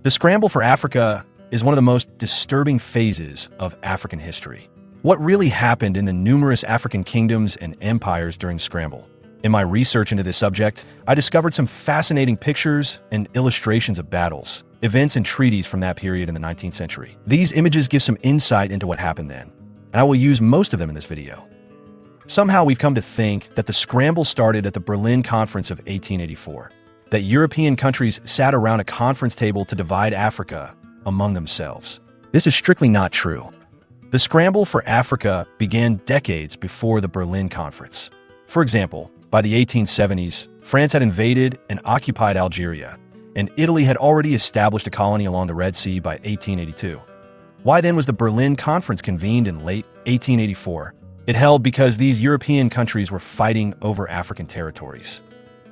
The scramble for Africa is one of the most disturbing phases of African history. What really happened in the numerous African kingdoms and empires during the scramble? In my research into this subject, I discovered some fascinating pictures and illustrations of battles, events, and treaties from that period in the 19th century. These images give some insight into what happened then, and I will use most of them in this video. Somehow we've come to think that the scramble started at the Berlin Conference of 1884, that European countries sat around a conference table to divide Africa among themselves. This is strictly not true. The scramble for Africa began decades before the Berlin Conference. For example, by the 1870s, France had invaded and occupied Algeria, and Italy had already established a colony along the Red Sea by 1882. Why then was the Berlin Conference convened in late 1884? It held because these European countries were fighting over African territories.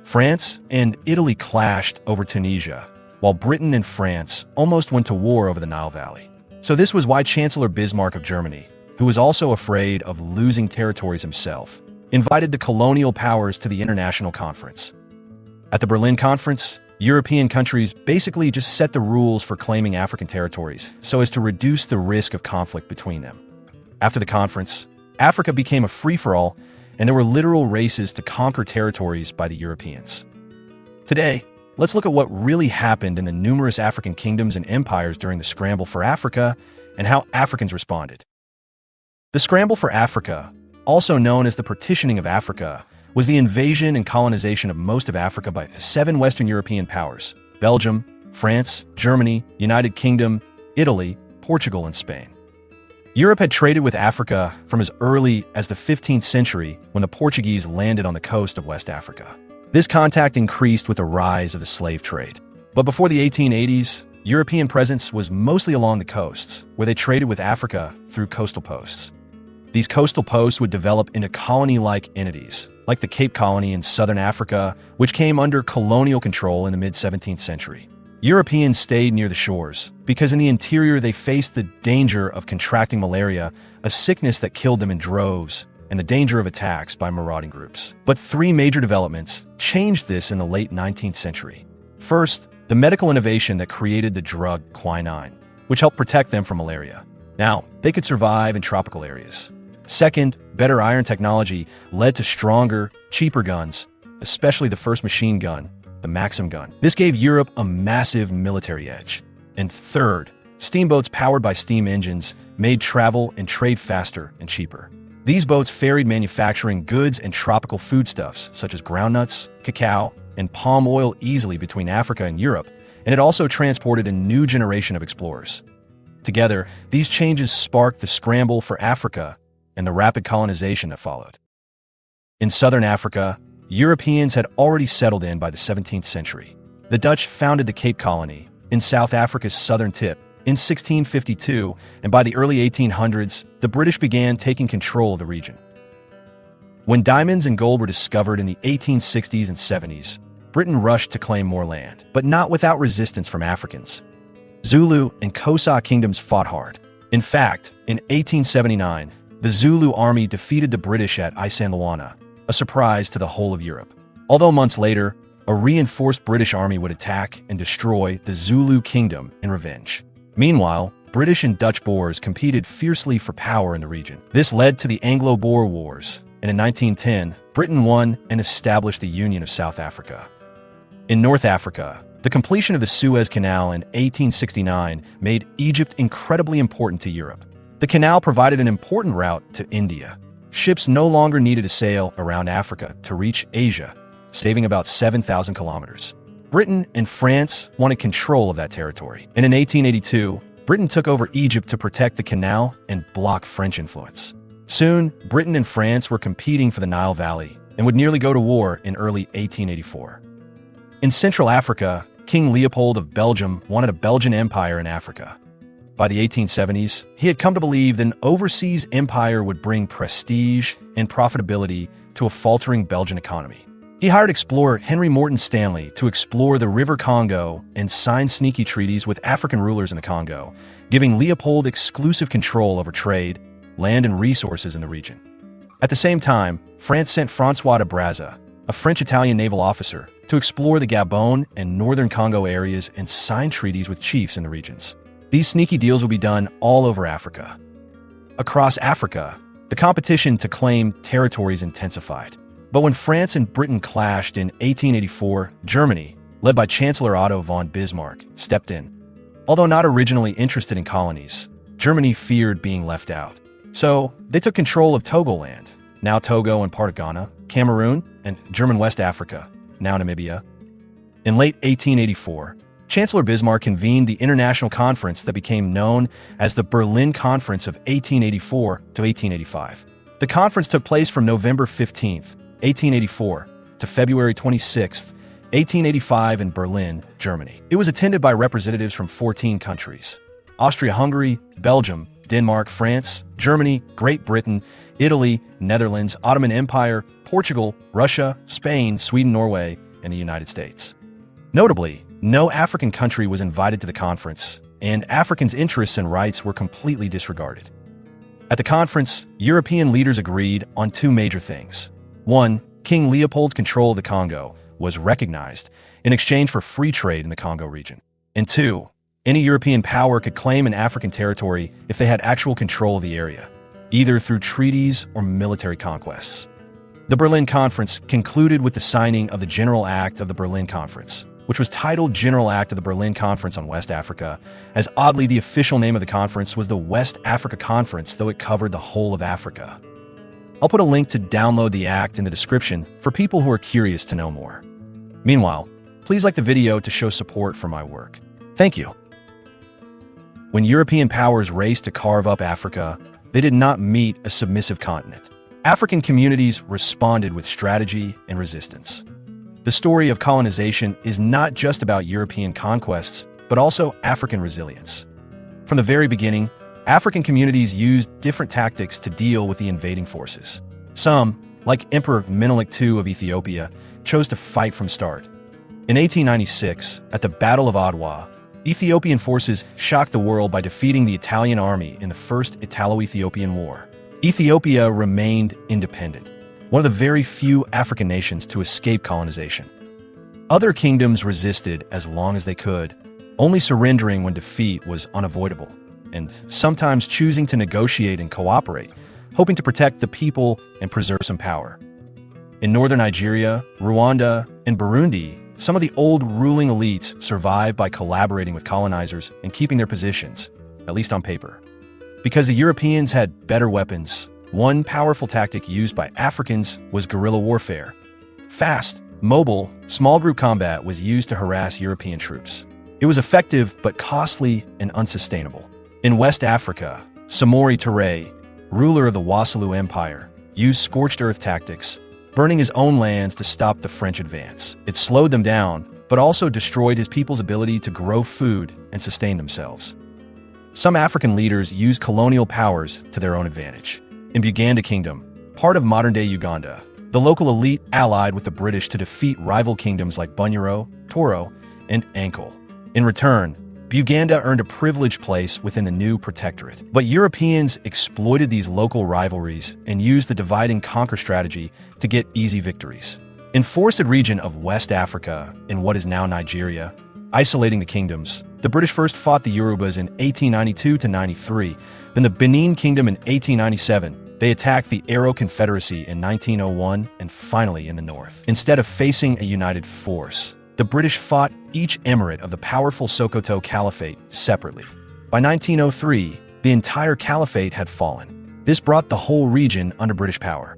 France and Italy clashed over Tunisia, while Britain and France almost went to war over the Nile Valley. So this was why Chancellor Bismarck of Germany, who was also afraid of losing territories himself, invited the colonial powers to the international conference. At the Berlin Conference, European countries basically just set the rules for claiming African territories so as to reduce the risk of conflict between them. After the conference, Africa became a free-for-all, and there were literal races to conquer territories by the Europeans. Today, let's look at what really happened in the numerous African kingdoms and empires during the scramble for Africa and how Africans responded. The scramble for Africa, also known as the partitioning of Africa, was the invasion and colonization of most of Africa by 7 Western European powers: Belgium, France, Germany, United Kingdom, Italy, Portugal, and Spain. Europe had traded with Africa from as early as the 15th century when the Portuguese landed on the coast of West Africa. This contact increased with the rise of the slave trade. But before the 1880s, European presence was mostly along the coasts, where they traded with Africa through coastal posts. These coastal posts would develop into colony-like entities, like the Cape Colony in southern Africa, which came under colonial control in the mid-17th century. Europeans stayed near the shores because in the interior they faced the danger of contracting malaria, a sickness that killed them in droves, and the danger of attacks by marauding groups. But 3 major developments changed this in the late 19th century. First, the medical innovation that created the drug quinine, which helped protect them from malaria. Now, they could survive in tropical areas. Second, better iron technology led to stronger, cheaper guns, especially the first machine gun, the Maxim gun. This gave Europe a massive military edge. And third, steamboats powered by steam engines made travel and trade faster and cheaper. These boats ferried manufacturing goods and tropical foodstuffs such as groundnuts, cacao, and palm oil easily between Africa and Europe, and it also transported a new generation of explorers. Together, these changes sparked the scramble for Africa and the rapid colonization that followed. In southern Africa, Europeans had already settled in by the 17th century. The Dutch founded the Cape Colony in South Africa's southern tip in 1652, and by the early 1800s, the British began taking control of the region. When diamonds and gold were discovered in the 1860s and 70s, Britain rushed to claim more land, but not without resistance from Africans. Zulu and Xhosa kingdoms fought hard. In fact, in 1879, the Zulu army defeated the British at Isandlwana, a surprise to the whole of Europe. Although months later, a reinforced British army would attack and destroy the Zulu kingdom in revenge. Meanwhile, British and Dutch Boers competed fiercely for power in the region. This led to the Anglo-Boer Wars, and in 1910, Britain won and established the Union of South Africa. In North Africa, the completion of the Suez Canal in 1869 made Egypt incredibly important to Europe. The canal provided an important route to India. Ships no longer needed to sail around Africa to reach Asia, saving about 7,000 kilometers. Britain and France wanted control of that territory. And in 1882, Britain took over Egypt to protect the canal and block French influence. Soon, Britain and France were competing for the Nile Valley and would nearly go to war in early 1884. In Central Africa, King Leopold of Belgium wanted a Belgian empire in Africa. By the 1870s, he had come to believe that an overseas empire would bring prestige and profitability to a faltering Belgian economy. He hired explorer Henry Morton Stanley to explore the River Congo and sign sneaky treaties with African rulers in the Congo, giving Leopold exclusive control over trade, land, and resources in the region. At the same time, France sent François de Brazza, a French-Italian naval officer, to explore the Gabon and northern Congo areas and sign treaties with chiefs in the regions. These sneaky deals would be done all over Africa. Across Africa, the competition to claim territories intensified. But when France and Britain clashed in 1884, Germany, led by Chancellor Otto von Bismarck, stepped in. Although not originally interested in colonies, Germany feared being left out. So they took control of Togoland, now Togo and part of Ghana, Cameroon, and German West Africa, now Namibia. In late 1884, Chancellor Bismarck convened the international conference that became known as the Berlin Conference of 1884 to 1885. The conference took place from November 15, 1884, to February 26, 1885 in Berlin, Germany. It was attended by representatives from 14 countries: Austria-Hungary, Belgium, Denmark, France, Germany, Great Britain, Italy, Netherlands, Ottoman Empire, Portugal, Russia, Spain, Sweden, Norway, and the United States. Notably, no African country was invited to the conference, and Africans' interests and rights were completely disregarded. At the conference, European leaders agreed on two major things. One, King Leopold's control of the Congo was recognized in exchange for free trade in the Congo region. And two, any European power could claim an African territory if they had actual control of the area, either through treaties or military conquests. The Berlin Conference concluded with the signing of the General Act of the Berlin Conference, which was titled General Act of the Berlin Conference on West Africa, as oddly the official name of the conference was the West Africa Conference, though it covered the whole of Africa. I'll put a link to download the act in the description for people who are curious to know more. Meanwhile, please like the video to show support for my work. Thank you. When European powers raced to carve up Africa, they did not meet a submissive continent. African communities responded with strategy and resistance. The story of colonization is not just about European conquests, but also African resilience. From the very beginning, African communities used different tactics to deal with the invading forces. Some, like Emperor Menelik II of Ethiopia, chose to fight from start. In 1896, at the Battle of Adwa, Ethiopian forces shocked the world by defeating the Italian army in the First Italo-Ethiopian War. Ethiopia remained independent, one of the very few African nations to escape colonization. Other kingdoms resisted as long as they could, only surrendering when defeat was unavoidable, and sometimes choosing to negotiate and cooperate, hoping to protect the people and preserve some power. In northern Nigeria, Rwanda, and Burundi, some of the old ruling elites survived by collaborating with colonizers and keeping their positions, at least on paper. Because the Europeans had better weapons, one powerful tactic used by Africans was guerrilla warfare. Fast, mobile, small group combat was used to harass European troops. It was effective but costly and unsustainable. In West Africa, Samori Touré, ruler of the Wassoulou Empire, used scorched earth tactics, burning his own lands to stop the French advance. It slowed them down, but also destroyed his people's ability to grow food and sustain themselves. Some African leaders used colonial powers to their own advantage. In Buganda Kingdom, part of modern-day Uganda, the local elite allied with the British to defeat rival kingdoms like Bunyoro, Toro, and Ankole. In return, Buganda earned a privileged place within the new protectorate. But Europeans exploited these local rivalries and used the divide-and-conquer strategy to get easy victories. In forested region of West Africa, in what is now Nigeria, isolating the kingdoms, the British first fought the Yorubas in 1892-93, then the Benin Kingdom in 1897. They attacked the Aro Confederacy in 1901, and finally in the north. Instead of facing a united force, the British fought each emirate of the powerful Sokoto Caliphate separately. By 1903, the entire caliphate had fallen. This brought the whole region under British power.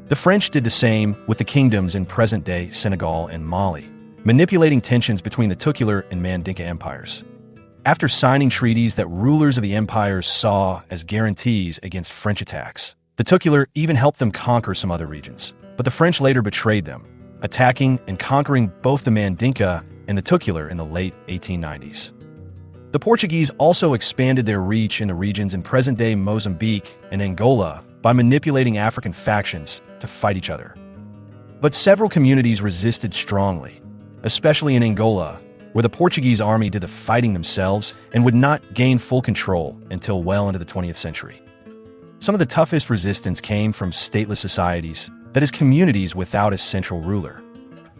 The French did the same with the kingdoms in present-day Senegal and Mali, manipulating tensions between the Tukulur and Mandinka empires. After signing treaties that rulers of the empires saw as guarantees against French attacks, the Tukulur even helped them conquer some other regions. But the French later betrayed them, attacking and conquering both the Mandinka and the Tukulur in the late 1890s. The Portuguese also expanded their reach in the regions in present-day Mozambique and Angola by manipulating African factions to fight each other. But several communities resisted strongly, especially in Angola, where the Portuguese army did the fighting themselves and would not gain full control until well into the 20th century. Some of the toughest resistance came from stateless societies, that is, communities without a central ruler.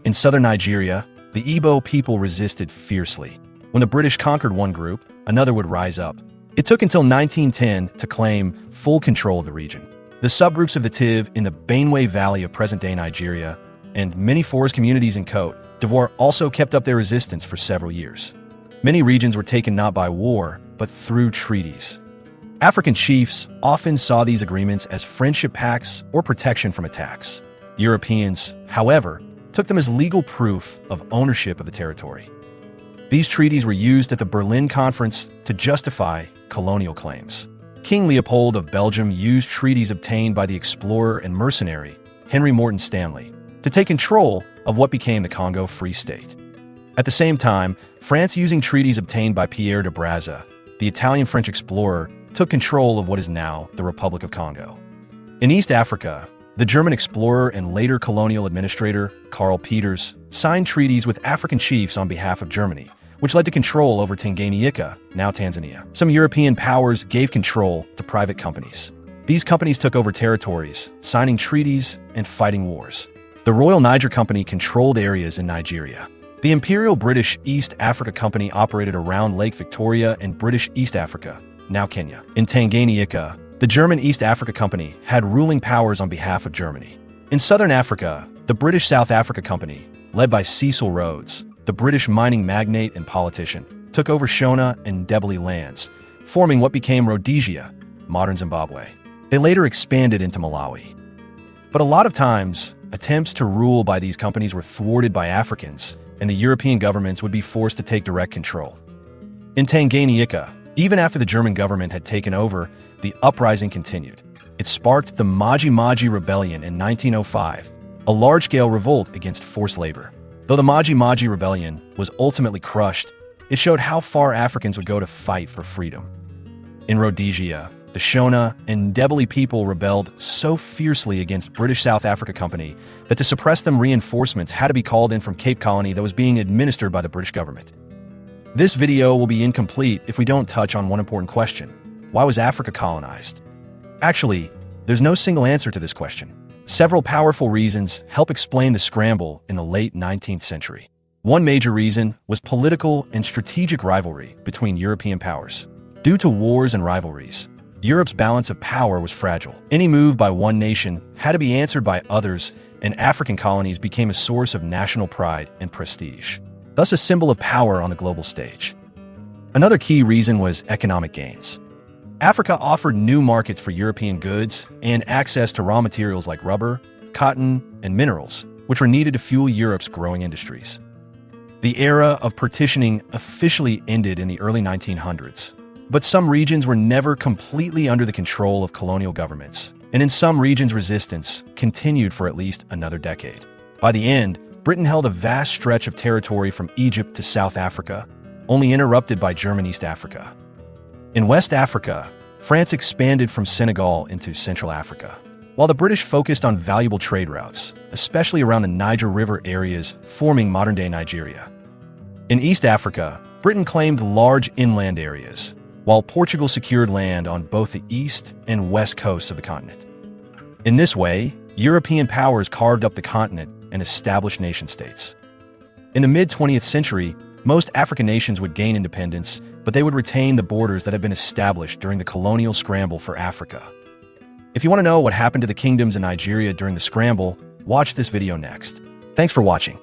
In southern Nigeria, the Igbo people resisted fiercely. When the British conquered one group, another would rise up. It took until 1910 to claim full control of the region. The subgroups of the Tiv in the Benue Valley of present-day Nigeria and many forest communities in Côte d'Ivoire also kept up their resistance for several years. Many regions were taken not by war, but through treaties. African chiefs often saw these agreements as friendship pacts or protection from attacks. Europeans, however, took them as legal proof of ownership of the territory. These treaties were used at the Berlin Conference to justify colonial claims. King Leopold of Belgium used treaties obtained by the explorer and mercenary Henry Morton Stanley to take control of what became the Congo Free State. At the same time, France, using treaties obtained by Pierre de Brazza, the Italian-French explorer, took control of what is now the Republic of Congo. In East Africa, the German explorer and later colonial administrator Karl Peters signed treaties with African chiefs on behalf of Germany, which led to control over Tanganyika, now Tanzania. Some European powers gave control to private companies. These companies took over territories, signing treaties and fighting wars. The Royal Niger Company controlled areas in Nigeria. The Imperial British East Africa Company operated around Lake Victoria and British East Africa, now Kenya. In Tanganyika, the German East Africa Company had ruling powers on behalf of Germany. In southern Africa, the British South Africa Company, led by Cecil Rhodes, the British mining magnate and politician, took over Shona and Ndebele lands, forming what became Rhodesia, modern Zimbabwe. They later expanded into Malawi. But a lot of times, attempts to rule by these companies were thwarted by Africans, and the European governments would be forced to take direct control. In Tanganyika, even after the German government had taken over, the uprising continued. It sparked the Maji Rebellion in 1905, a large-scale revolt against forced labor. Though the Maji Rebellion was ultimately crushed, it showed how far Africans would go to fight for freedom. In Rhodesia, the Shona and Ndebele people rebelled so fiercely against British South Africa Company that to suppress them, reinforcements had to be called in from Cape Colony that was being administered by the British government. This video will be incomplete if we don't touch on one important question. Why was Africa colonized? Actually, there's no single answer to this question. Several powerful reasons help explain the scramble in the late 19th century. One major reason was political and strategic rivalry between European powers. Due to wars and rivalries, Europe's balance of power was fragile. Any move by one nation had to be answered by others, and African colonies became a source of national pride and prestige, thus a symbol of power on the global stage. Another key reason was economic gains. Africa offered new markets for European goods and access to raw materials like rubber, cotton, and minerals, which were needed to fuel Europe's growing industries. The era of partitioning officially ended in the early 1900s, but some regions were never completely under the control of colonial governments, and in some regions resistance continued for at least another decade. By the end, Britain held a vast stretch of territory from Egypt to South Africa, only interrupted by German East Africa. In West Africa, France expanded from Senegal into Central Africa, while the British focused on valuable trade routes, especially around the Niger River areas forming modern-day Nigeria. In East Africa, Britain claimed large inland areas, while Portugal secured land on both the east and west coasts of the continent. In this way, European powers carved up the continent and established nation-states. In the mid-20th century, most African nations would gain independence, but they would retain the borders that had been established during the colonial scramble for Africa. If you want to know what happened to the kingdoms in Nigeria during the scramble, watch this video next. Thanks for watching.